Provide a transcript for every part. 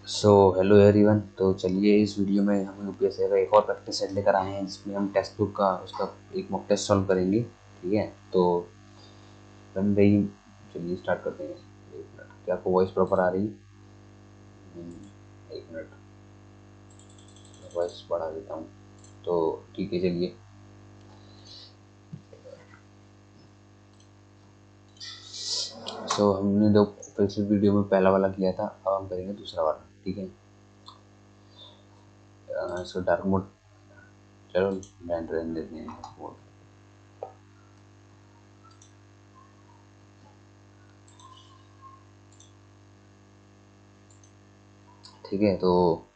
So hello everyone. तो चलिए इस वीडियो में हम यूपीएससी का एक और प्रैक्टिस सेट लेकर आए हैं जिसमें हम टेक्स्ट बुक का उसका एक मॉक टेस्ट सॉल्व करेंगे। ठीक है, तो बन रही, चलिए स्टार्ट करते हैं। एक मिनट, क्या आपको वॉइस प्रॉपर आ रही? एक मिनट, वॉइस बढ़ा देता हूँ। तो ठीक है, चलिए। हमने जो पिछले वीडियो में पहला वाला किया था, अब हम करेंगे दूसरा वाला। ठीक है, डार्क मोड, चलो ब्रांड रहने देते हैं मोड। ठीक है, तो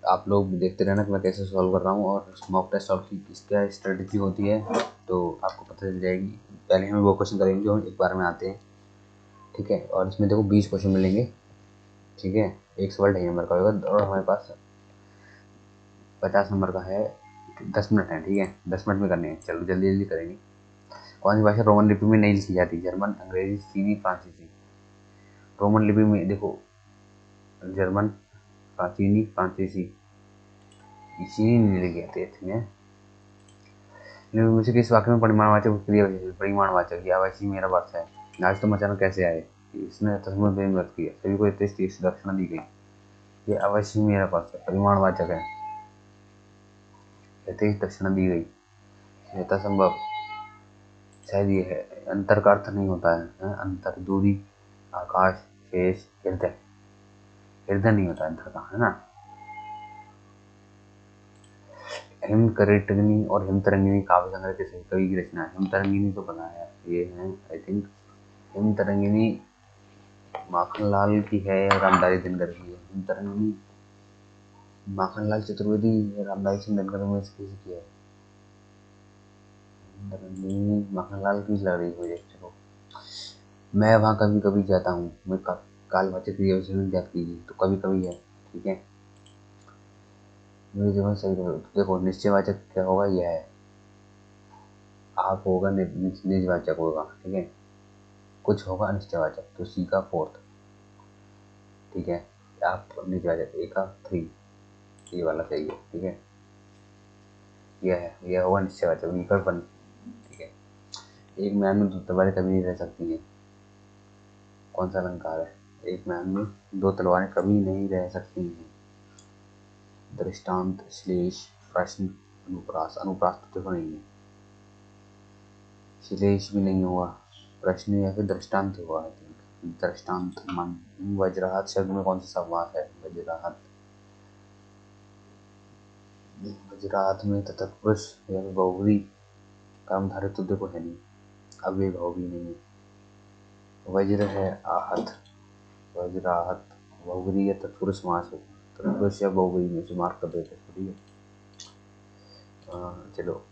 आप लोग देखते रहना कि मैं कैसे सॉल्व कर रहा हूँ और मॉक टेस्ट सॉल्व की क्या स्ट्रेटजी होती है, तो आपको पता चल जाएगी। पहले हम वो क्वेश्चन करेंगे जो हम एक बार में आते हैं। ठीक है, और इसमें देखो 20 क्वेश्चन मिलेंगे। ठीक है, एक सवाल 2.5 नंबर का होगा और हमारे पास 50 नंबर का है। 10 मिनट है। ठीक है, 10 मिनट में करने हैं। चलो जल्दी जल्दी करेंगे। कौन सी भाषा रोमन लिपि में नहीं लिखी जाती? जर्मन, अंग्रेजी, चीनी, फ्रांसीसी। रोमन लिपि में देखो, जर्मन, चीनी, फ्रांसीसी। चीनी नहीं लिखी जाती इसमें। मुझे किस वाक्य में परिमाणवाचक क्रिया परिमाणवाचक या वैसी मेरा वर्ष है। आज तुम अचानक कैसे आए? इसने तस्वीर में व्यक्त किया, सभी को 33 दक्षिणा दी गई। ये अवश्य मेरा पर्स है, परिमाणवाचक है। 33 दक्षिणा दी गई, यथा संभव। शायद ये है। अंतर का अर्थ नहीं होता है, अंतर, दूरी, आकाश, शेष, हृदय। हृदय नहीं होता अंतर का, है ना। हिमकरटगिनी और हिमतरंगिनी काव्य संग्रह के सही कवि की रचना है। हिमतरंगिनी तो पता है, ये है आई थिंक। हिमतरंगिनी माखनलाल की है या रामधारी दिनकर की है? हिमतरंगिनी माखनलाल चतुर्वेदी या रामधारी सिंह दिनकर में से किसी की है? हिमतरंगिनी माखनलाल की लग रही मुझे। चलो, मैं वहाँ कभी कभी जाता हूँ। मैं कालवाचक क्रिया याद कीजिए, तो कभी कभी है। ठीक है, मेरे जीवन सही करो। तो देखो, निश्चयवाचक क्या होगा? यह है। आप होगा निजवाचक होगा। ठीक है, कुछ होगा अनिश्चयवाचक, तो सी का 4th। ठीक है, आप निजवाचक ए का 3, ये वाला सही है। ठीक है, यह है, यह होगा निश्चयवाचक, विकल्प 1। ठीक है, एक म्यान में 2 तलवारें कभी नहीं रह सकती हैं। कौन सा अलंकार है? एक म्यान में 2 तलवारें कभी नहीं रह सकती हैं। दृष्टांत, श्लेष, प्रश्न, अनुप्रास। अनुप्रास तो देखो नहीं है, श्लेष भी नहीं होगा, प्रश्न या फिर दृष्टांत होगा। दृष्टांत। मन। वज्राहत शब्द में कौन सा समास है? वज्राहत। वज्राहत में तत्पुरुष या फिर बहुव्रीहि कर्मधारय तो देखो है नहीं, अव्यय भाव भी नहीं है। वज्र है आहत, वज्राहत, बहुव्रीहि या तत्पुरुष समास होगा। तत्पुरुष या बहुव्रीहि में से मार्क कर देते। ठीक है, चलो।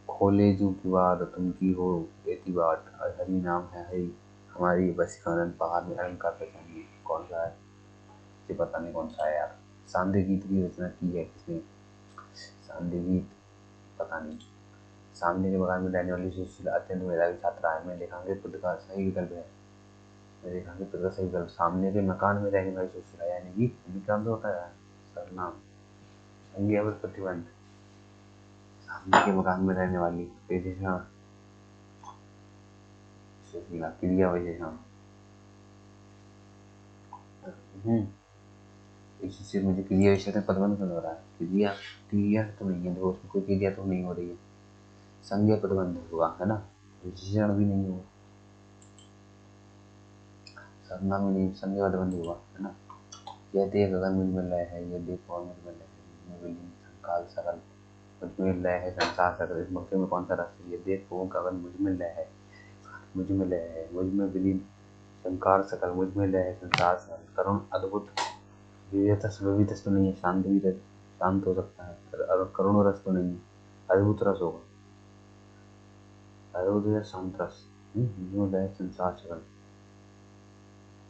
खोले जू की बात तुम की हो एती बाट, हरि नाम है हरि हमारी बस कानन। पहाड़ में अलंकार पहचानिए, कौन सा है? ये पता नहीं कौन सा है यार। सांध्य गीत की रचना की है किसने? सांध्य गीत पता नहीं। सामने के मकान में रहने वाली सुशीला अत्यंत मेधावी छात्रा है। मैं रेखांकित पद का सही विकल्प है। मैं रेखांकित पद का सही विकल्प, सामने के मकान में रहने वाली सुशीला, यानी कि विक्रम तो होता है सर्वनाम। संज्ञा पर प्रतिबंध, सामने के मकान में रहने वाली विशेषण सुशीला, क्रिया विशेषण। इससे मुझे क्रिया विशेषण पदबंध क्यों हो रहा है? क्रिया, क्रिया तो नहीं है, देखो उसमें कोई क्रिया तो नहीं हो रही है। संज्ञा पदबंध होगा, है ना। विशेषण भी नहीं होगा, सर्वनाम भी नहीं, संज्ञा पदबंध होगा, है ना। यह देख अगर मुझ में लय है, यह देख और मुझ में लय है, मुझ में विलीन संकाल सकल, मुझ में लय है संसार सकल। इस मौके में कौन सा रस है? ये देख ओम का अगर मुझ में लय है, मुझ में लय है, मुझ में विलीन संकार सकल, मुझ में लय है संसार सकल। करुण, अद्भुत, विवेकस विविधस तो नहीं है, शांत भी शांत हो सकता है। करुण रस तो नहीं है, अद्भुत रस होगा, अद्भुत या शांत रस। मुझ में लय संसार सकल,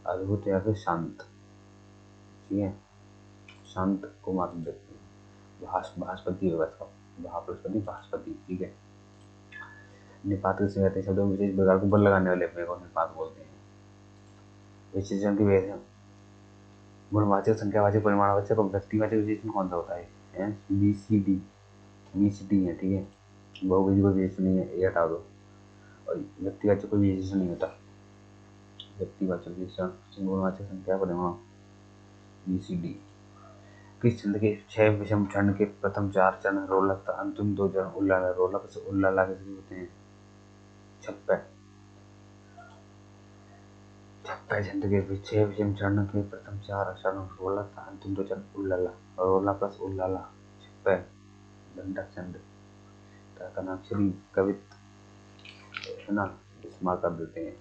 अद्भुत या फिर शांत। ठीक है, शांत को मात्र देखते हैं। भास्पति होगा इसका, भास्पति भास्पति। ठीक है, निपात किसे कहते हैं? शब्दों में विशेष प्रकार को बल लगाने वाले अपने को निपात बोलते हैं। विशेषण की व्याख्या, गुणवाचक संख्यावाचक परिमाणवाचक और व्यक्तिवाचक विशेषण कौन सा होता है? बी सी डी है, ठीक है। बहुवचन कोई विशेषण नहीं है, ये हटा दो। और व्यक्तिवाचक कोई विशेषण नहीं होता। व्यक्तिवाचक विशेषण गुणवाचक संख्या परिमाण बी सी डी। किस छंद के 6 विषम छंद के प्रथम 4 चरण रोला तथा अंतिम 2 चरण उल्लाला? रोला से उल्लाला कैसे होते हैं? छप्पे छंद के 6 विषम छंद के प्रथम 4 चरण रोला तथा अंतिम 2 चरण उल्लाला। रोला प्लस उल्लाला छप्पे। दंडक छंद कनाक्षरी कवित है ना, इस्तेमाल कर देते हैं।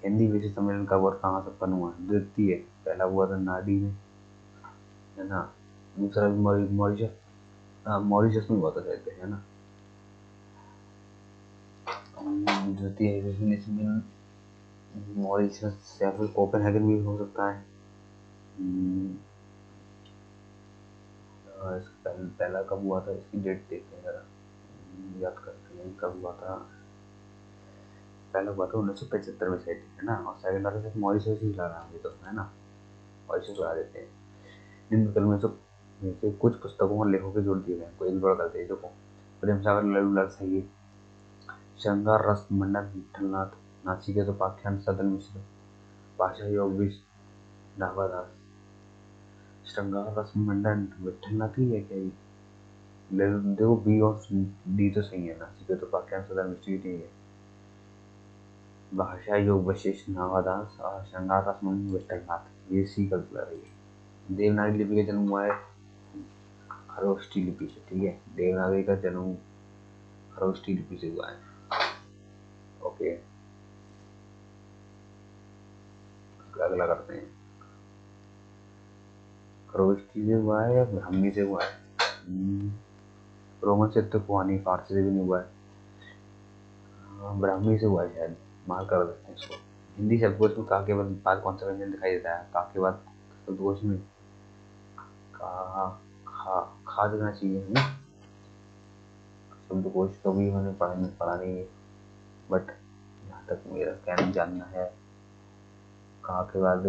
हिंदी विश्व सम्मेलन कब और कहाँ संपन्न हुआ? द्वितीय। पहला हुआ था नाडी में, है ना। दूसरा मॉरिशस में हुआ था शायद, है ना। द्वितीय विश्व सम्मेलन मॉरिशस या फिर कोपेनहेगन भी हो सकता है। पहला कब हुआ था, इसकी डेट देखते हैं जरा, याद करते हैं कब हुआ था। पहला हुआ था 1975 में शायद, है ना। और सेकंड वाला शायद मॉरिशस ही लगा रहा है, तो है ना, मॉरिशस लगा देते हैं। निम्न कल में से कुछ पुस्तकों और लेखों के जोड़ दिए गए हैं, कोई जोड़ करते हैं। देखो, प्रेम सागर लल्लू सही है। श्रृंगार रस मंडन विठलनाथ, नासिकेत उपाख्यान सदन मिश्र, भाषा योग नागादास। श्रृंगार रस मंडन विठलनाथ ही है क्या ये? देखो बी और डी तो सही है, नासिकेत उपाख्यान सदन मिश्र नहीं है। भाषा योग वशिष्ठ नागादास और श्रृंगार रस मंडन विठलनाथ, ये सी गलत लग रही है। देवनागरी लिपि का जन्म हुआ है खरोष्ठी लिपि से, ठीक है। देवनागरी का जन्म खरोष्ठी लिपि से हुआ है। ओके, अगला करते हैं। खरोष्ठी से हुआ है या ब्राह्मी से हुआ है? रोमन से तो हुआ नहीं, फारसी से भी नहीं हुआ है, ब्राह्मी से हुआ है शायद, मार कर देते हैं इसको। हिंदी शब्दकोश में का के बाद कौन सा व्यंजन दिखाई देता है? का के बाद शब्दकोश में का खा देना चाहिए ना। शब्दकोश कभी मैंने पढ़ा नहीं है, बट जहाँ तक मेरा कहना जानना है, का के बाद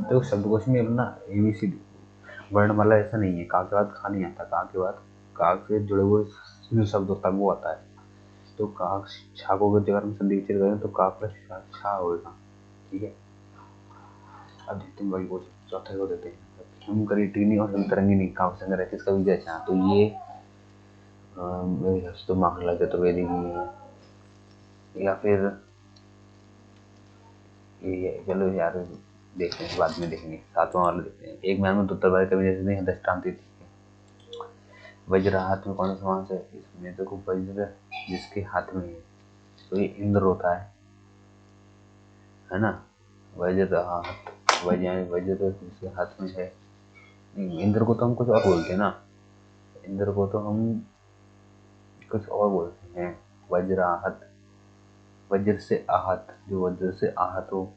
तो शब्दकोश में ना ABC वर्णमाला ऐसा नहीं है, का के बाद खा नहीं आता। का के बाद का से जुड़े हुए शब्द होता है वो आता है। तो का छा को अगर हम संधि विच्छेद करें तो का प्लस छा होगा, ठीक है। अब देखते हैं वही चौथे को देते हैं। हम करी टीनी और संतरंगिनी का संग रहते इसका भी अच्छा, तो ये मेरे हिसाब से तो माखनलाल चतुर्वेदी की है, या फिर ये चलो यार देखते हैं, बाद में देखेंगे। सातवां वाला देखते हैं। एक मैन में उत्तर कवि जैसे दृष्टांत थी। वज्र हाथ में कौन सा समास है? इसमें देखो वज्र जिसके हाथ में है तो ये इंद्र होता है ना। वज्र हाथ वज्र तो जिसके हाथ में है, इंद्र को तो हम कुछ और बोलते हैं ना, इंद्र को तो हम कुछ और बोलते हैं। वज्र आहत, वज्र से आहत, जो वज्र से आहत हो,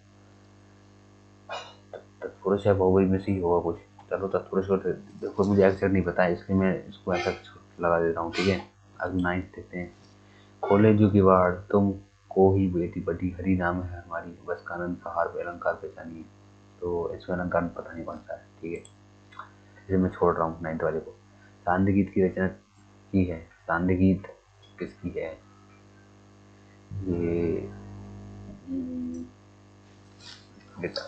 तत्पुरुष है बहुवचन में से ही होगा कुछ। चलो तत्पुरुष को देखो, मुझे एग्जैक्ट नहीं पता है, इसलिए मैं इसको ऐसा लगा देता हूँ, ठीक है। अब 9 देते हैं। खोले जो किवाड़ तुम को ही बेटी बड़ी, हरी नाम है हमारी, बस कानन पहाड़ पे अलंकार पहचानिए। तो इसमें अलंकार पता नहीं कौन सा है, ठीक है, इसे मैं छोड़ रहा हूँ 9 वाले को। सांध्य गीत की रचना की है? सांध्य गीत किसकी है? ये बेटा,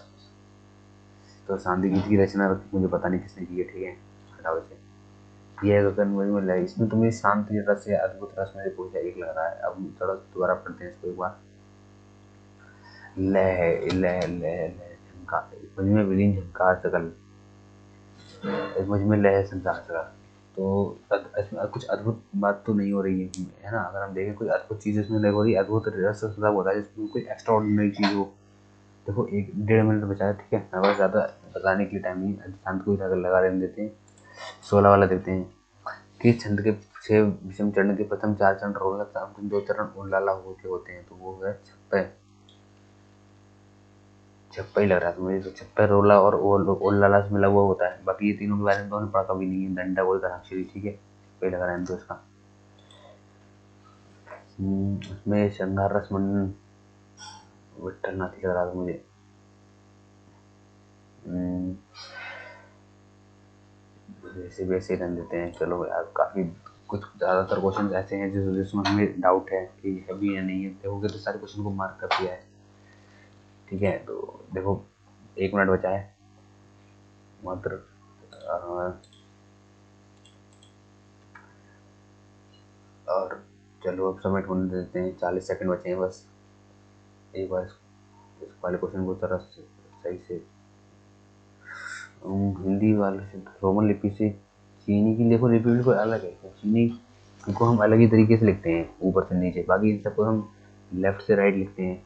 तो सांध्य गीत की रचना मुझे पता नहीं किसने की है, ठीक है, हटाओ इसे। ये गगन में लय, इसमें तुम्हें शांत रस या अद्भुत रस में से कोई सा एक लग रहा है। अब थोड़ा दोबारा पढ़ते हैं इसको एक बार। लय लय लय लय झंकार, मुझ में विलीन झंकार सकल, मुझ में लय संसार सकल। तो इसमें कुछ अद्भुत बात तो नहीं हो रही है ना। अगर हम देखें कोई अद्भुत चीज इसमें नहीं हो रही, अद्भुत रस सब होता है जिसमें कोई एक्स्ट्रा ऑर्डिनरी चीज हो। देखो 1-1.5 मिनट बचा है, ठीक है, हमारे ज़्यादा बताने के लिए टाइम नहीं, शांत को लगा रहने देते हैं। 16 वाला देते हैं। किस छंद के 6 विषम चरण के प्रथम 4 चरण रोला, अंतिम 2 चरण उल्लाला होते हैं? तो वो है छप्पे। छप्पा ही लग रहा था मुझे तो, छप्पे रोला और उल्लाला से मिला हुआ होता है। बाकी ये तीनों के बारे में तो हमने पढ़ा कभी नहीं है। डंडा बोल अक्षरी, ठीक है, छप्पा ही लग रहा है तो इसका। उसमें श्रृंगार रस मंडन विठल नाथ लग रहा था मुझे। वैसे वैसे रन देते हैं। चलो यार, काफ़ी कुछ ज़्यादातर क्वेश्चन ऐसे हैं जिसमें हमें डाउट है कि है भी या नहीं है। देखोगे तो सारे क्वेश्चन को मार्क कर दिया है। ठीक है, तो देखो 1 मिनट बचा है मात्र। और चलो अब सबमिट होने देते हैं। 40 सेकंड बचे हैं बस। एक बार इस वाले क्वेश्चन को तरह से सही से हिंदी वाले से रोमन लिपि से चीनी की देखो लिपि बिल्कुल अलग है। चीनी को हम अलग ही तरीके से लिखते हैं, ऊपर से नीचे। बाकी इन सबको हम लेफ्ट से राइट लिखते हैं।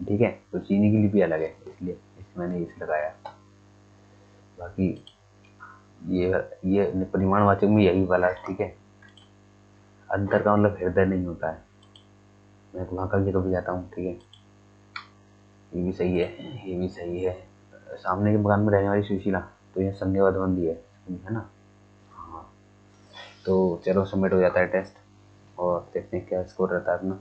ठीक है, तो चीनी की लिपि अलग है, इसलिए मैंने इसे लगाया। बाकी ये परिमाणवाचक में यही वाला है। ठीक है, अंतर का मतलब हृदय नहीं होता है। मैं तो वहाँ कभी कभी जाता हूँ। ठीक है, ये भी सही है, ये भी सही है। सामने के मकान में रहने वाली सुशीला, तो ये संज्ञावाद बंदी है ना। हाँ, तो चलो सबमिट हो जाता है टेस्ट और देखते हैं क्या स्कोर रहता है अपना।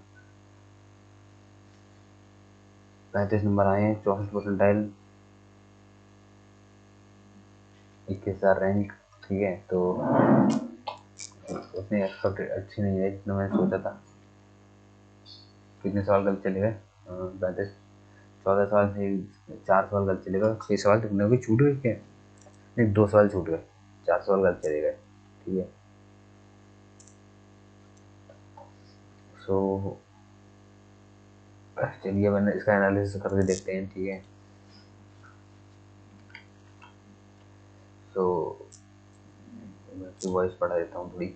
35 नंबर आए हैं, 64%, 21,000 रैंक। ठीक है, तो उतनी एक्सपेक्टेड अच्छी नहीं है जितना मैंने सोचा था। कितने सवाल गलत चले गए? 35, 14 सवाल से 4 सवाल गलत चले गए। 6 सवाल तुमने भी छूट गए क्या? नहीं, 2 सवाल छूट गए, 4 सवाल गलत चले गए। ठीक है, सो चलिए मैंने इसका एनालिसिस करके देखते हैं। ठीक है, तो मैं इसकी वॉइस बढ़ा देता हूँ थोड़ी।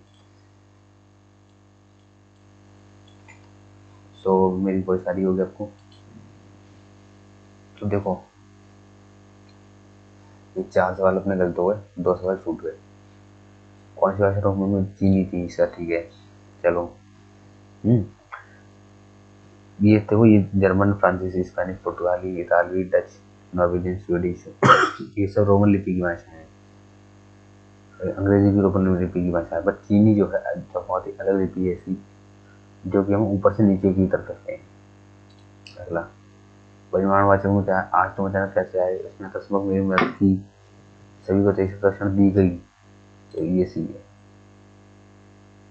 सो मेरी वॉइस आ रही होगी आपको। तो देखो, ये 4 सवाल अपने गलत हो गए, 2 सवाल छूट गए। कौन सी भाषा रोमन में चीनी थी इसका? ठीक है, चलो। ये देखो, ये जर्मन, फ्रांसीसी, स्पेनिश, पुर्तगाली, इतालवी, डच, नॉर्वेजियन, स्वीडिश, ये सब रोमन लिपि की भाषा है। अंग्रेजी भी रोमन लिपि की भाषा है, बट चीनी जो है जो बहुत ही अलग लिपि है इसकी, जो कि हम ऊपर से नीचे की तरफ करते हैं। अगला परिमाणवाचक में क्या है? आज तो अचानक कैसे आए, इसमें तस्मक मेरी मदद की, सभी को 23 दी गई, तो ये सी है।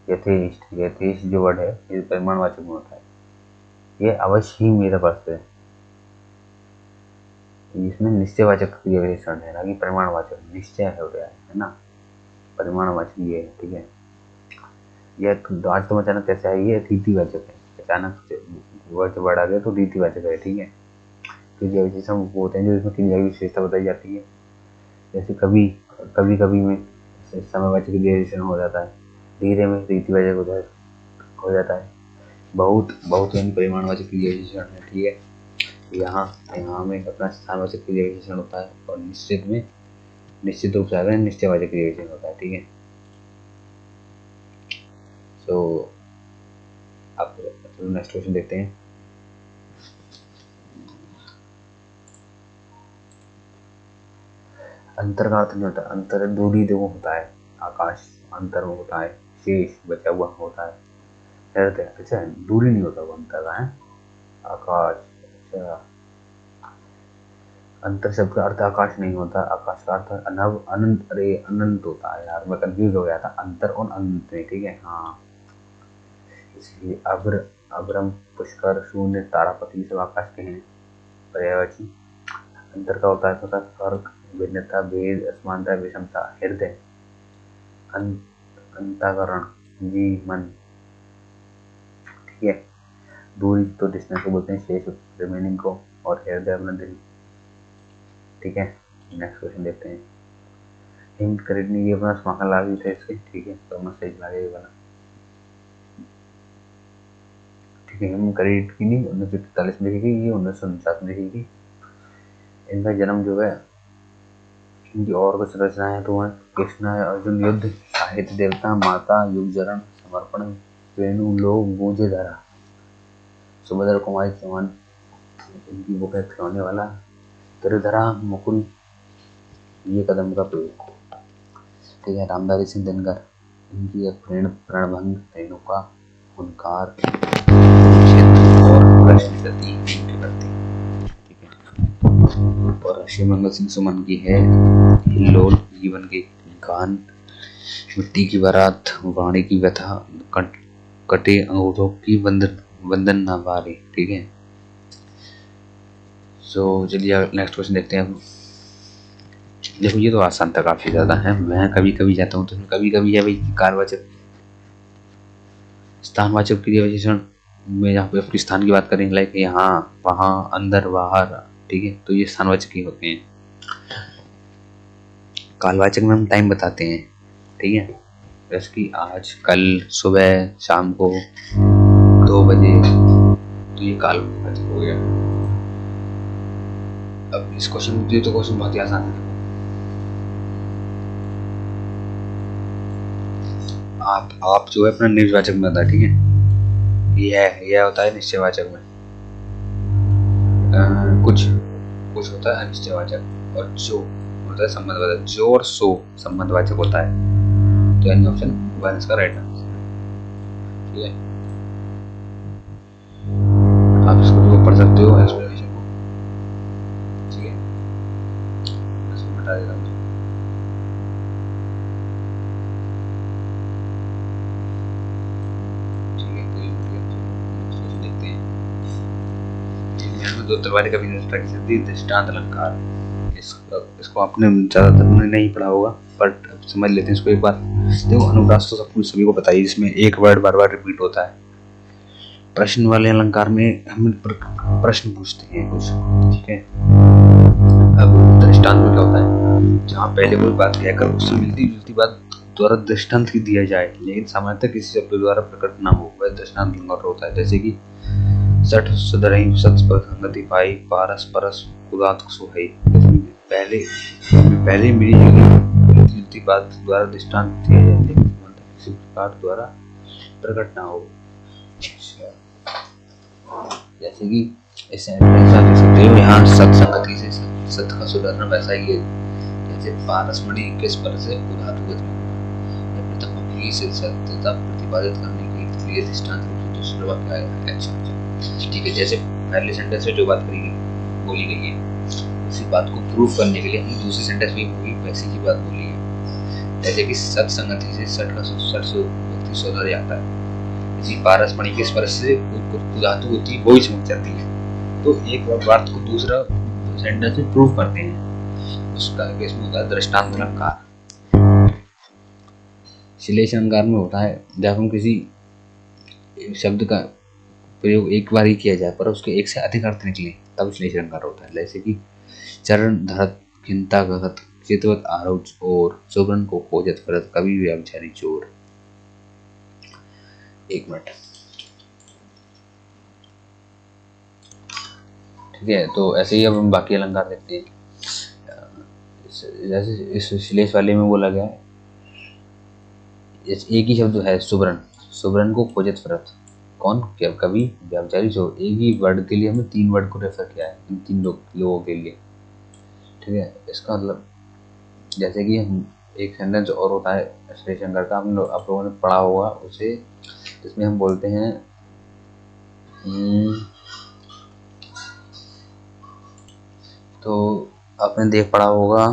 यथेष्ट, यथेष्ट जो वर्ड है ये परिमाणवाचक में होता है। ये अवश्य ही मेरा पास है, इसमें निश्चयवाचक क्रिया विशेषण है, ना कि परिमाणवाचक। निश्चय हो गया है ना, परिमाणवाचक ये है। ठीक है, यह आज तुम अचानक कैसे आई, ये रीतिवाचक है। अचानक वर्ड वर्ड आ गया तो रीतिवाचक है। ठीक है, क्रिया विशेषण वो होते हैं जो इसमें क्रिया की विशेषता बताई जाती है। जैसे कभी कभी कभी में समयवाचक क्रिया विशेषण हो जाता है, धीरे में रीतिवाचक हो जाता है, बहुत बहुत यानी परिमाणवाचक क्रिया विशेषण है। ठीक है, यहाँ यहाँ में अपना स्थानवाचक क्रिया विशेषण होता है, और निश्चित में निश्चित रूप से आता है निश्चयवाचक क्रिया विशेषण होता है। ठीक है, सो आप नेक्स्ट क्वेश्चन देखते हैं। अंतर का अर्थ नहीं होता, अंतर दूरी देखो होता है, आकाश अंतर में होता है, शेष बचा हुआ होता है। अच्छा, दूरी नहीं होता वो अंतर का है, आकाश। अच्छा, अंतर शब्द का अर्थ आकाश नहीं होता, आकाश का अर्थ अनव अनंत, अरे अनंत होता है यार, मैं कंफ्यूज हो गया था अंतर और अनंत में। ठीक है, हाँ, इसलिए अभ्र, अभ्रम, पुष्कर, शून्य, तारापति सब आकाश के हैं पर्यायवाची। अंतर का होता है तथा फर्क, भिन्नता, भेद, असमानता, विषमता, हृदय, अंतःकरण, जी मन। ठीक है, दूरी तो डिस्टेंस को बोलते हैं, शेष रिमेनिंग को, और हृदय अपना दिल। ठीक है, नेक्स्ट क्वेश्चन देखते हैं। हिंद खरीदने ये अपना स्माकर ला भी थे इसके। ठीक है, तो मैं सही लगा ये वाला। ठीक है, हिंद खरीद की नहीं 1943 में लिखी गई, ये 1949 में लिखी गई। इनका जन्म जो है, इनकी और कुछ रचनाएं तो हैं, कृष्ण अर्जुन युद्ध, साहित्य देवता, माता, युगजरण, समर्पण, वेणु लोग गूंजे धरा, सुभद्रा कुमारी चौहान, इनकी बुक है खिलौने वाला, त्रिधरा, मुकुल, ये कदम का पेड़। ठीक है, रामधारी सिंह दिनकर, इनकी है प्रेण, प्रणभंग, रेणुका, हुनकार, और प्रश्न प्रति इनके प्रति। ठीक है, और शिवमंगल सिंह सुमन की है हिल्लोल, जीवन के गान, मिट्टी की बारात, वाणी की व्यथा, कटे अंगूठों की बंधन ना बारी। ठीक है, सो चलिए नेक्स्ट क्वेश्चन देखते हैं। देखो ये तो आसान था, काफी ज्यादा है। मैं कभी कभी जाता हूँ तो कभी कभी है भाई कारवाचक, स्थानवाचक क्रियाविशेषण में यहाँ पे अपने स्थान की बात करें, लाइक यहाँ वहाँ अंदर बाहर। ठीक है, तो ये स्थानवाचक ही होते हैं। कालवाचक में हम टाइम बताते हैं। ठीक है, जैसे कि आज, कल, सुबह, शाम को, 2 बजे, तो ये कालवाचक हो गया। अब इस क्वेश्चन तो क्वेश्चन बहुत ही आसान है। आप जो है अपना निजवाचक में होता है। ठीक है, यह होता है निश्चयवाचक में। कुछ होता है अनिश्चयवाचक, और जो होता है संबंधवाचक। जो और सो संबंधवाचक होता है। तो यानी ऑप्शन 1 इसका राइट आंसर। ठीक है, आप इसको जो पढ़ सकते हो एक्सप्लेनेशन को। ठीक है, इसको बता देता हूँ। दो तलवारें का दृष्टांत अलंकार। इसको आपने ज्यादातर नहीं पढ़ा होगा, बट अब समझ लेते हैं इसको एक बार। देखो अनुप्रास तो सब सभी को पता है, जिसमें एक वर्ड बार बार रिपीट होता है। प्रश्न वाले अलंकार में हम प्रश्न पूछते हैं कुछ। ठीक है, अब दृष्टांत में क्या होता है, जहाँ पहले कोई बात कहकर उससे मिलती जुलती बात द्वारा दृष्टांत की दिया जाए, लेकिन सामान्यतः किसी शब्द द्वारा प्रकट ना हो, वह दृष्टांत अलंकार होता है। जैसे कि सठ सुधरई सत संगति पाई, पारस परस उदात सुहई। पहले मिली जुलती बात द्वारा दृष्टांत दिया जाए, लेकिन किसी प्रकार द्वारा प्रकट ना हो। जैसे कि इस सेंटेंस आप देख सकते हो, यहाँ सत्संगति से सत का सुधरना वैसा ही है। जैसे पारसमणि किस पर से उदात प्रथम अपनी से सत्यता प्रतिपादित करने के लिए दृष्टांत रूप से दूसरा वाक्य आया। अच्छा, ठीक है, जैसे पहले सेंटेंस में जो बात बोली गई है, उसी बात को प्रूफ करने के लिए हम दूसरी सेंटेंस में भी वैसी ही बात बोली है। जैसे कि सत्संगति से सठ का सठ से व्यक्ति सुधर जाता है, इसी पारसमणि के स्पर्श से धातु होती है, वही चमक जाती है। तो एक बात को दूसरा सेंटेंस में प्रूफ करते हैं, उसका केस में होता है दृष्टांत अलंकार। श्लेष अलंकार में होता है जब हम किसी शब्द का प्रयोग एक बार ही किया जाए पर उसके एक से अधिक अर्थ निकले, तब श्लेष अलंकार होता है। जैसे कि चरण धरत चिंता गहत चितवत आरोच और सुगन को खोजत फरत कभी व्यभिचारी चोर। एक मिनट। ठीक है, तो ऐसे ही अब हम बाकी अलंकार देखते हैं। जैसे इस श्लेष वाले में बोला गया है, एक ही शब्द है सुबरन, सुबरन को खोजत फरत, कौन, क्या, कवि, व्यभिचारी, चोर। एक ही वर्ड के लिए हमने 3 वर्ड को रेफर किया है, इन 3 लोगों के लिए। ठीक है, इसका मतलब जैसे कि हम एक सेंटेंस और होता है श्लेष अलंकार का, आप लोगों ने पढ़ा होगा उसे, जिसमें हम बोलते हैं तो आपने देख पढ़ा होगा,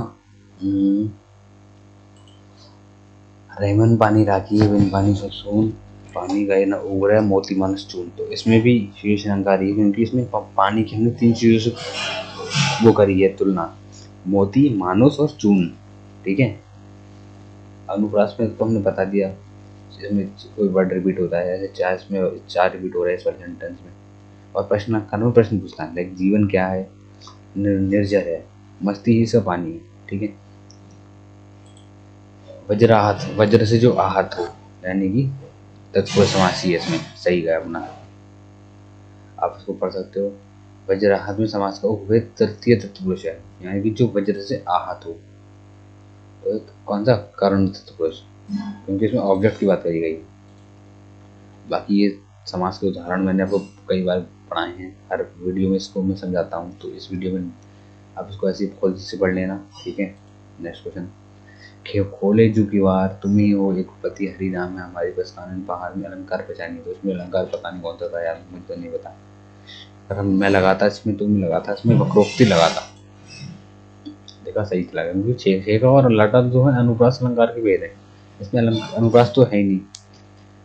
रेमन पानी राखी बिन पानी से सून, पानी गए न उग रहा मोती मानस चून। तो इसमें भी श्लेष अलंकार है, क्योंकि इसमें पानी की हमने 3 चीजों से वो करी है तुलना, मोती, मानुस और चून। ठीक है, अनुप्रास में तो हमने बता दिया, इसमें कोई वर्ड रिपीट होता है, जैसे 4 रिपीट हो रहा है इस वाले सेंटेंस में। और प्रश्न अलंकार में प्रश्न पूछता है, लाइक जीवन क्या है, निर्जर है, मस्ती ही सब पानी है। ठीक है, वज्राहत, वज्र से जो आहत हो, यानी कि तत्पुरुष समास ही है इसमें, सही गया अपना, आप इसको पढ़ सकते हो। वज्राहत में समास का उपभेद तृतीय तत्पुरुष है, यानी कि जो वज्र से आहत हो। तो कौन सा, कारण तत्पुरुष, क्योंकि इसमें ऑब्जेक्ट की बात करी गई। बाकी ये समास के उदाहरण मैंने आपको कई बार पढ़ाए हैं, हर वीडियो में इसको मैं समझाता हूँ, तो इस वीडियो में आप इसको ऐसे खोल से पढ़ लेना। ठीक है, नेक्स्ट क्वेश्चन। खोले जू की वार तुम ही हो एक पति हरि नाम है हमारे पास कानून पहाड़ में अलंकार पहचानी। तो इसमें अलंकार पता नहीं कौन सा था यार, मुझे तो नहीं पता, पर मैं लगा था इसमें, तुम लगा था इसमें, वक्रोक्ति लगा था। देखा, सही चला गया, क्योंकि छेका और लाटा जो है अनुप्रास अलंकार के भेद है। इसमें अनुप्रास तो है ही नहीं,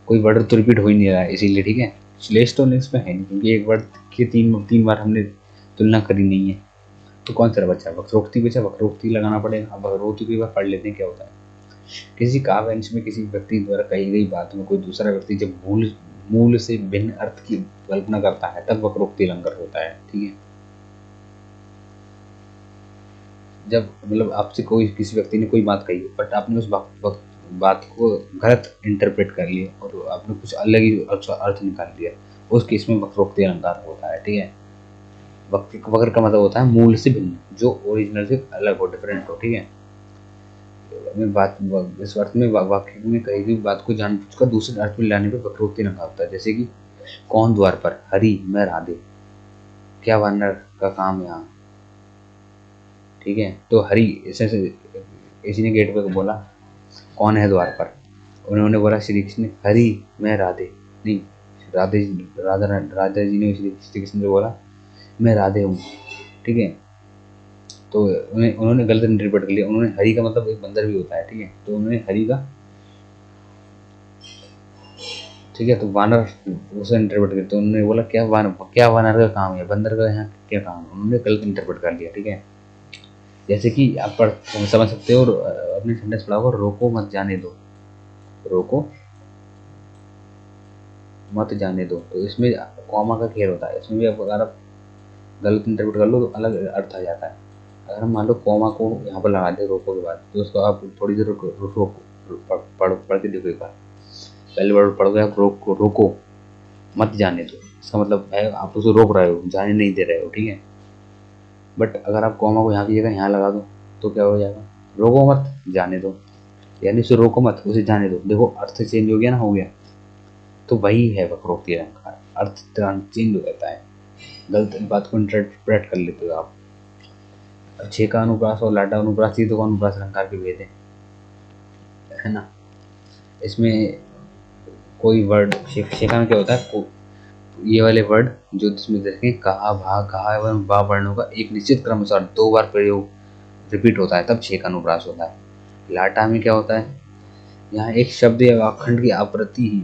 कोई वर्ड तो रिपीट हो ही नहीं रहा है, इसीलिए ठीक है। श्लेष तो इसमें है नहीं, क्योंकि एक वर्ड की तीन बार हमने तुलना करी नहीं है। तो कौन सा बच्चा वक्रोक्ति बचा, वक्रोक्ति लगाना पड़ेगा। अब वक्रोक्ति की बार पढ़ लेते हैं क्या होता है। किसी काव्यांश में किसी व्यक्ति द्वारा कही गई बात में कोई दूसरा व्यक्ति जब मूल से भिन्न अर्थ की कल्पना करता है तब वक्रोक्ति अलंकार होता है, ठीक है। जब मतलब आपसे कोई किसी व्यक्ति ने कोई बात कही बट आपने उस बात को गलत इंटरप्रेट कर लिया और आपने कुछ अलग ही अर्थ निकाल लिया, उस केस में वक्रोक्ति अलंकार होता है, ठीक है। वक्र का मतलब होता है मूल से भिन्न, जो ओरिजिनल से अलग हो, डिफरेंट हो, ठीक है। बात इस अर्थ में वाक्य में कही गई बात को जानबूझकर दूसरे अर्थ में लाने पर वक्रोक्ति अलंकार होता है। जैसे कि कौन द्वार पर, हरि मैं राधे, क्या वानर का काम यहाँ, ठीक है। तो हरि ऐसे किसी ने गेट पे बोला कौन है द्वार पर, उन्होंने बोला श्री कृष्ण, हरि मैं राधे, नहीं राधे, राधा जी ने श्री कृष्ण से बोला मैं राधे हूँ, ठीक है। तो उन्होंने गलत इंटरप्रेट कर लिया, उन्होंने हरि का मतलब एक बंदर भी होता है, ठीक है। तो उन्होंने हरि का, ठीक है, तो वानर उसे इंटरप्रेट किया, तो उन्होंने बोला क्या वानर का काम है, बंदर का यहाँ क्या काम है, उन्होंने गलत इंटरप्रेट कर लिया, ठीक है। जैसे कि आप समझ सकते हो, अपने सेंटेंस पढ़ा होगा, रोको मत जाने दो, रोको मत जाने दो। तो इसमें कॉमा का खेल होता है, इसमें भी अगर आप गलत इंटरप्रेट कर लो तो अलग अर्थ आ जाता है। अगर हम मान लो कॉमा को यहाँ पर लगा दे रोको के बाद, तो उसको आप थोड़ी देर पढ़ के देखो एक बार। पहले वर्ड पढ़ोगे आप रोको मत जाने दो, इसका मतलब है आप उसे रोक रहे हो, जाने नहीं दे रहे हो, ठीक है। बट अगर आप कॉमा को यहाँ की जगह यहाँ लगा दो तो क्या हो जाएगा, रोको मत जाने दो, यानी उसे रोको मत उसे जाने दो। देखो अर्थ चेंज हो गया ना, हो गया। तो वही है वक्रोक्ति अलंकार, अर्थ चेंज हो जाता है, गलत बात को इंटरप्रेट कर लेते हो आप। छेका अनुप्रास और लाटा अनुप्रास, ये तो अनुप्रास अलंकार के भेद है ना। इसमें कोई वर्ड छेका में क्या होता है, ये वाले वर्ड जो जिसमें देखें कहा भा कहा एवं बा वर्णों का एक निश्चित क्रमानुसार 2 बार प्रयोग रिपीट होता है तब छेका अनुप्रास होता है। लाटा में क्या होता है, यहाँ एक शब्द या वाक्खंड की आवृत्ति ही,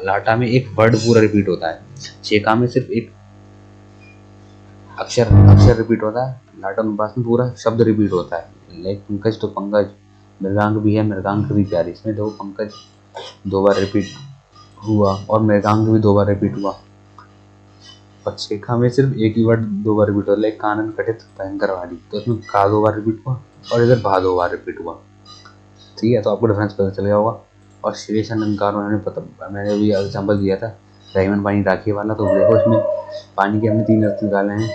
लाटा में एक वर्ड पूरा रिपीट होता है, छेका में सिर्फ एक अक्षर रिपीट होता है, लाटा अनुप्रास में पूरा शब्द रिपीट होता है। लाइक पंकज तो पंकज, मृगांक भी है मृगांक भी प्यारी, इसमें देखो पंकज 2 बार रिपीट हुआ और मृगांक भी 2 बार रिपीट हुआ। और छेका में सिर्फ एक ही वर्ड 2 बार रिपीट हुआ, लाइक कानन कटित भयंकर वाली, तो इसमें का 2 बार रिपीट हुआ और इधर भा 2 बार रिपीट हुआ, ठीक है। तो आपको डिफरेंस पता चल गया होगा। और श्लेष अलंकार मैंने अभी एग्जाम्पल दिया था रहीमन पानी राखी वाला, तो देखो इसमें पानी के हमने 3 अर्थ निकाले हैं,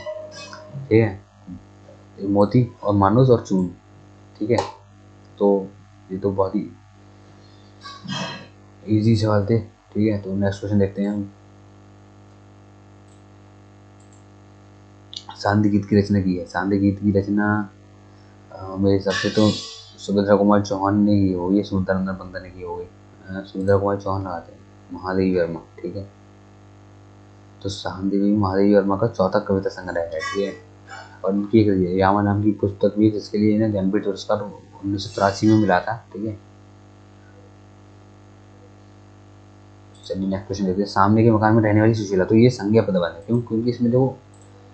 ठीक है, मोती और मानुस और चून, ठीक है। तो ये तो बहुत ही इजी सवाल थे, ठीक है। तो नेक्स्ट क्वेश्चन देखते हैं हम। सांध्य गीत की रचना की है, सांध्य गीत की रचना मेरे हिसाब से तो सुभद्रा कुमार चौहान ने की होगी, सुंदरानंद पंत ने की होगी। सुभद्रा कुमार चौहान लगाते हैं, महादेवी वर्मा, ठीक है। तो सांध्य महादेवी वर्मा का चौथा कविता संग्रह है, ठीक है। और इनकी एक यामा नाम की पुस्तक भी, जिसके लिए इन्हें ज्ञानपीठ पुरस्कार 1983 में मिला था, ठीक है। चलिए नेक्स्ट क्वेश्चन देखते हैं। सामने के मकान में रहने वाली सुशीला, तो ये संज्ञा पदवान है, क्यों, क्योंकि इसमें देखो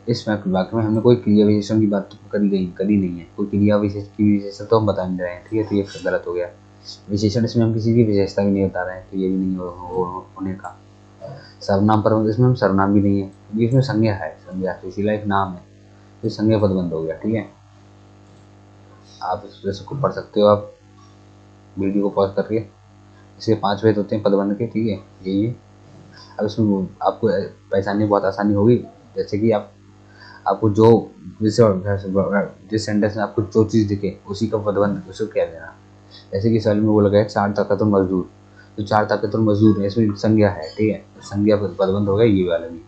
इस वाक्य में हमने कोई क्रिया विशेषण की बात करी नहीं है, कोई क्रिया विशेष की विशेषता तो हम बता नहीं रहे हैं, ठीक है। तो ये गलत हो गया, विशेषण इसमें हम किसी की विशेषता भी नहीं बता रहे हैं, तो ये भी नहीं होने का। सर्वनाम पर इसमें हम सर्वनाम भी नहीं है, क्योंकि इसमें संज्ञा है, संज्ञा सुशीला एक नाम है, तो संज्ञा पदबंध हो गया, ठीक है। आप इस को पढ़ सकते हो, आप वीडियो को पॉज करके। इसके 5 भेद होते हैं पदबंध के, ठीक है, यही। अब इसमें आपको पहचानने में बहुत आसानी होगी, जैसे कि आपको जो जिस सेंटेंस में आपको जो चीज़ दिखे उसी का पदबंध उसको कह देना। जैसे कि सवाल में बोला गया 4 ताकतवर मजदूर, तो 4 ताकतवर मजदूर है, इसमें संज्ञा है, ठीक है, तो संज्ञा पदबंध हो गया ये वाला भी,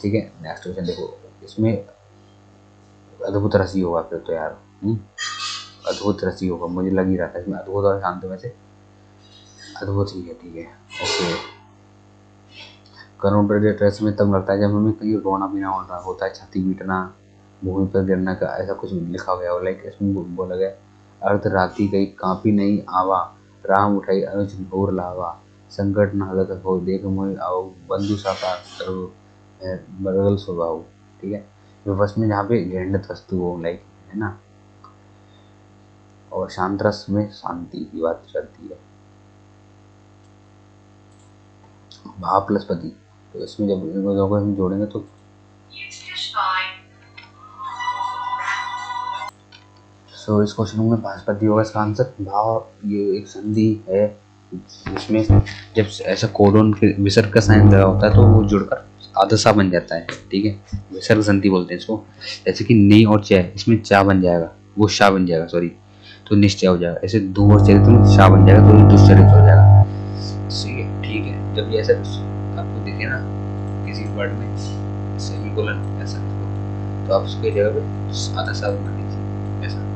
ठीक है। नेक्स्ट क्वेश्चन देखो, इसमें अद्भुत रसी होगा फिर तो यार, अद्भुत रसी होगा, मुझे लग ही रहा था इसमें अद्भुत और शांत में से अद्भुत ही है, ठीक है, ओके। करुण ड्रेस में तब लगता है जब हमें कहीं रोना पीना होता है, छाती पीटना, भूमि पर गिरना का ऐसा कुछ लिखा गया हो। लाइक इसमें बोला गया अर्धरात्रि गई कांपी नहीं आवा, राम उठाई अनुज घोर लावा, संकट न हलत हो देख मोहि आओ, बंधु साकार करो बरगल स्वभाव। ठीक है, विवश में जहाँ पे घृणित वस्तु हो, लाइक है ना, और शांत रस में शांति की बात चलती है। भाव प्लस पति, तो इसमें जब इन दोनों को हम जोड़ेंगे तो इस क्वेश्चन में भास्पति होगा इसका आंसर। भाव ये एक संधि है जिसमें जब ऐसा कोडोन के विसर्ग का साइन लगा होता है तो वो जुड़कर आदसा बन जाता है। ठीक है, विसर्ग संधि बोलते हैं इसको। जैसे कि नी और च, इसमें चा बन जाएगा, वो शाह बन जाएगा, सॉरी, तो निश्चय हो जाएगा। ऐसे दो और चरित्र में शाह बन जाएगा तो दुष्चरित्र हो जाएगा। ठीक है, जब ये ऐसा आपको दिखे ना किसी वर्ड में सेमीकोलन ऐसा तो आप उसके जगह पे आदसा बना दीजिए ऐसा।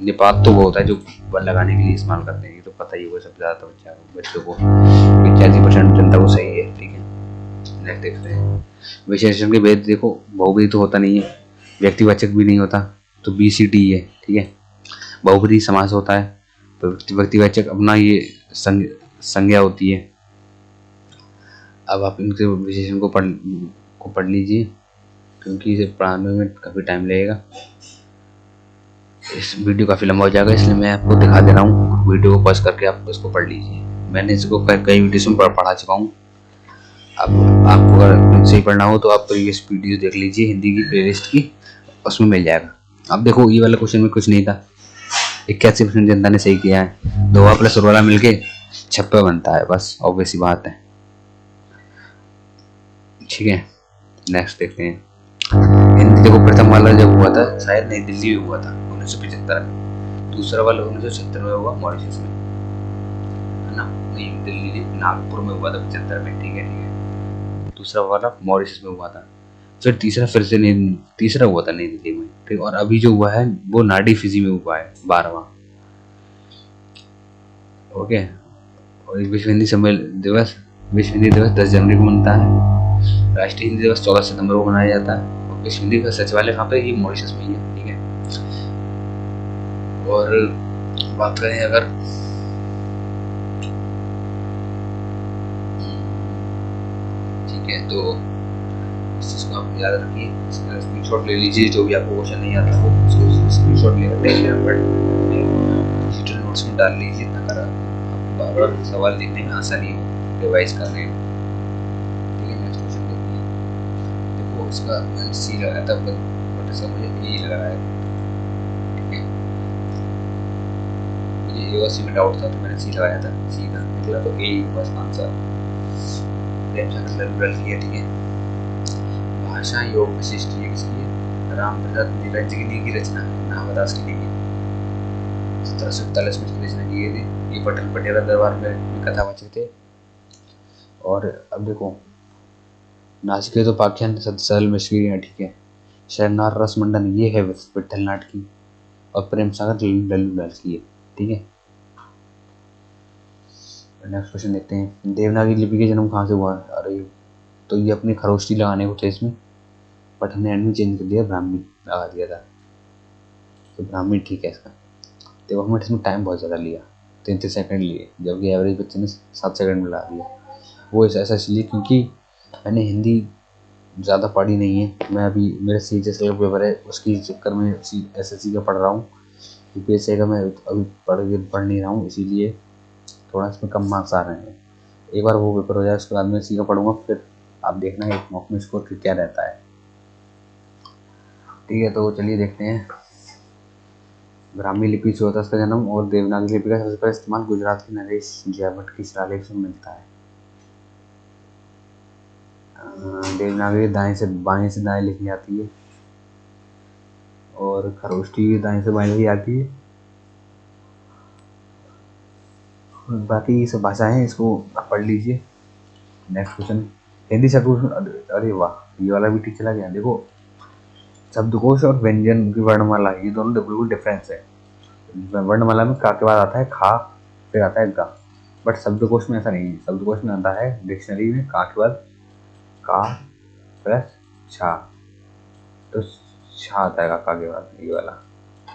निपात तो वो होता है जो बल लगाने के लिए इस्तेमाल करते हैं, ये तो पता ही होगा सब ज़्यादातर बच्चों को, 85% जनता को सही है। ठीक है, नेक्स्ट देखते हैं। विशेषण के भेद देखो, बहुब्रीहि तो होता नहीं है, व्यक्तिवाचक भी नहीं होता, तो BCD है। ठीक है, बहुब्रीहि समास होता है तो व्यक्तिवाचक अपना ये संज्ञा होती है। अब आप इनके विशेषण को पढ़ लीजिए क्योंकि इसे पढ़ाने में काफ़ी टाइम लगेगा। इस वीडियो काफ़ी लंबा हो जाएगा इसलिए मैं आपको दिखा दे रहा हूँ, वीडियो को पॉज करके आप इसको पढ़ लीजिए। मैंने इसको कई वीडियोस में पढ़ा चुका हूँ। अब आपको अगर सही पढ़ना हो तो आप प्रीवियस वीडियो देख लीजिए हिंदी की प्लेलिस्ट की, उसमें मिल जाएगा। अब देखो ये वाला क्वेश्चन में कुछ नहीं था, 81% जनता ने सही किया है। 2 प्लस वाला मिलके 56 बनता है, बस ऑब्वियस सी बात है। ठीक है, नेक्स्ट देखते हैं। हिंदी देखो प्रथम वाला जब हुआ था शायद नई दिल्ली में हुआ था 1975 में, दूसरा वाला 1976 में हुआ मॉरिशस में, है ना, नई दिल्ली नागपुर में हुआ था 75 में। ठीक है, दूसरा वाला मॉरिशस में हुआ था, फिर तीसरा हुआ था नई दिल्ली में। ठीक, और अभी जो हुआ है वो नाडी फिजी में हुआ है 12वां। ओके, और विश्व हिंदी दिवस 10 जनवरी को मनता है। राष्ट्रीय हिंदी दिवस 14 सितंबर को मनाया जाता है। और विश्व हिंदी का सचिवालय कहाँ पे, ये मॉरिशस में ही है। ठीक है, और बात करें अगर ठीक है तो इस चीज को आप याद रखिए, इसका स्क्रीनशॉट ले लीजिए, जो भी आपको क्वेश्चन नहीं आता वो उसको स्क्रीनशॉट लेकर डिजिटल नोट्स में डाल लीजिए ताकि आपको बार-बार सवाल देखने में आसानी हो रिवाइज करने में। ठीक है, नेक्स्ट क्वेश्चन देखते हैं। देखो इसका मैंने सी लगाया था बट इसका मुझे ए लगा है। ठीक है, मुझे ए और सी में डाउट था तो मैंने सी लगाया था, सी का निकला तो ए बस आंसर। ठीक है, भाषा योग विशिष्ट ये किसकी है, रामप्रसाद निरंजनी की रचना है, नामदास की लिखी, 1741 में इसकी रचना की गई थी। ये पटल पटियाला दरबार में कथावाचक थे। और अब देखो नाचिकेतोपाख्यान सरल मिश्री है। ठीक है, शरनार रस मंडन ये है विठल नाट की, और प्रेम सागर लल्लू लाल की है। ठीक है, नेक्स्ट क्वेश्चन देखते हैं। देवनागरी लिपि का जन्म कहाँ से हुआ? अरे तो ये अपनी खरोष्टी लगाने को थे इसमें, बट हमने एंड में चेंज कर दिया, ब्राह्मी लगा दिया था, तो ब्राह्मी ठीक है इसका। देखो हमने इसमें टाइम बहुत ज़्यादा लिया, 33 सेकंड लिए, जबकि एवरेज बच्चे ने 7 सेकंड में ला दिया। वो ऐसा इसलिए क्योंकि मैंने हिंदी ज़्यादा पढ़ी नहीं है, मैं अभी मेरे CHS का पेपर है उसके चक्कर में SSC का पढ़ रहा हूँ, UPSC का मैं अभी पढ़ नहीं रहा हूँ, इसीलिए थोड़ा इसमें कम मार्क्स आ रहे हैं। एक बार वो पेपर हो जाए उसके बाद मैं सी का पढ़ूंगा, फिर आप देखना एक मॉक में स्कोर क्या रहता है। ठीक है, तो चलिए देखते हैं। ब्राह्मी लिपि से होता है इसका जन्म, और देवनागरी लिपि का सबसे पहले इस्तेमाल गुजरात के नरेश जयभट्ट की शिलालेख से मिलता है। देवनागरी दाएं से दाएं लिखी जाती है, और खरोष्टी दाएं से बाएं लिखी जाती है। बाकी ये सब भाषाएं हैं, इसको आप पढ़ लीजिए। नेक्स्ट क्वेश्चन, हिंदी शब्दकोश, अरे वाह ये वाला भी ठीक चला गया। देखो शब्दकोश और व्यंजन की वर्णमाला ये दोनों बिल्कुल डिफरेंस है। वर्णमाला में का के बाद आता है खा, फिर आता है गा, बट शब्दकोश में ऐसा नहीं है। शब्दकोश में आता है डिक्शनरी में का के बाद का प्लस छा, तो छा आता है का के बाद ये वाला।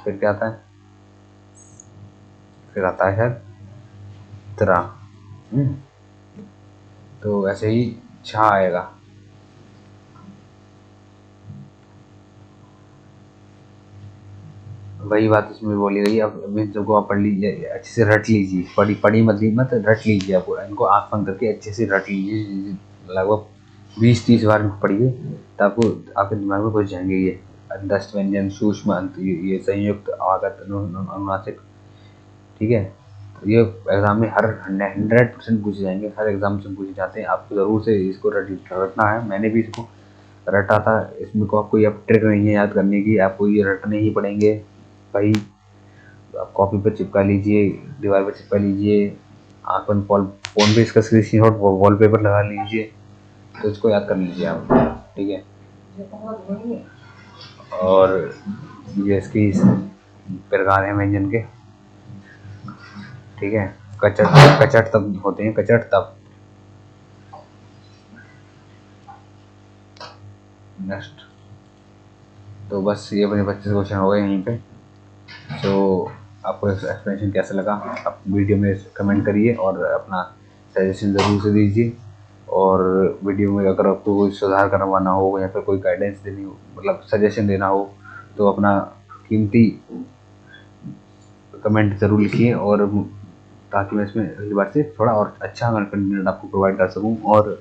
फिर क्या आता है, फिर आता है त्रा। तो ऐसे ही छा आएगा। वही बात इसमें बोली गई। अब इन सबको आप पढ़ लीजिए, अच्छे से रट लीजिए, पढ़ी पढ़ी मत रट लीजिए। आपको इनको आँख बंद करके अच्छे से रट लीजिए, लगभग 20-30 बार इनको पढ़िए, तो आपको आपके दिमाग में घुस जाएंगे ये दस्त व्यंजन, सूक्ष्म अंत, ये संयुक्त आगत अनुनासिक। ठीक है, तो ये एग्जाम में हर 100% पूछे जाएंगे, हर एग्जाम से पूछे जाते हैं। आपको ज़रूर से इसको रटना है। मैंने भी इसको रटा था। इसमें को आपको अब ट्रिक नहीं है याद करने की, आपको ये रटने ही पड़ेंगे भाई। आप कॉपी पर चिपका लीजिए, दीवार पर चिपका लीजिए, अपन फ़ोन पे इसका स्क्रीनशॉट वॉलपेपर लगा लीजिए, तो इसको याद कर लीजिए आप। ठीक है, और ये इसकी प्रकार है व्यंजन के। ठीक है, कचट कचट तब होते हैं, कचट तब। नेक्स्ट, तो बस ये अपने 25 क्वेश्चन हो गए यहीं पे। तो आपको एक्सप्लेनेशन कैसा लगा आप वीडियो में कमेंट करिए, और अपना सजेशन ज़रूर से दीजिए। और वीडियो में अगर आपको कोई सुधार करवाना हो या फिर कोई गाइडेंस देनी हो, मतलब सजेशन देना हो, तो अपना कीमती कमेंट ज़रूर लिखिए, और ताकि मैं इसमें अगली बार से थोड़ा और अच्छा कंटेंट आपको प्रोवाइड कर सकूं। और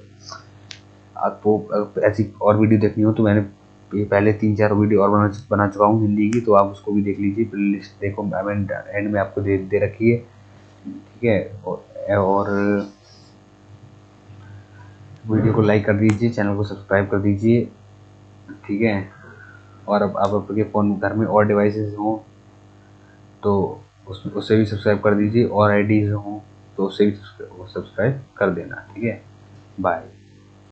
आपको ऐसी और वीडियो देखनी हो तो मैंने ये पहले 3-4 वीडियो और बना चुका हूँ हिंदी की, तो आप उसको भी देख लीजिए। प्ले लिस्ट देखो, मैंने एंड में आपको दे रखी है। ठीक है, और वीडियो को लाइक कर दीजिए, चैनल को सब्सक्राइब कर दीजिए। ठीक है, और अब आपके फ़ोन घर में और डिवाइसेस हों तो उससे भी सब्सक्राइब कर दीजिए, और आईडीज़ हों तो उससे भी सब्सक्राइब कर देना। ठीक है, बाय।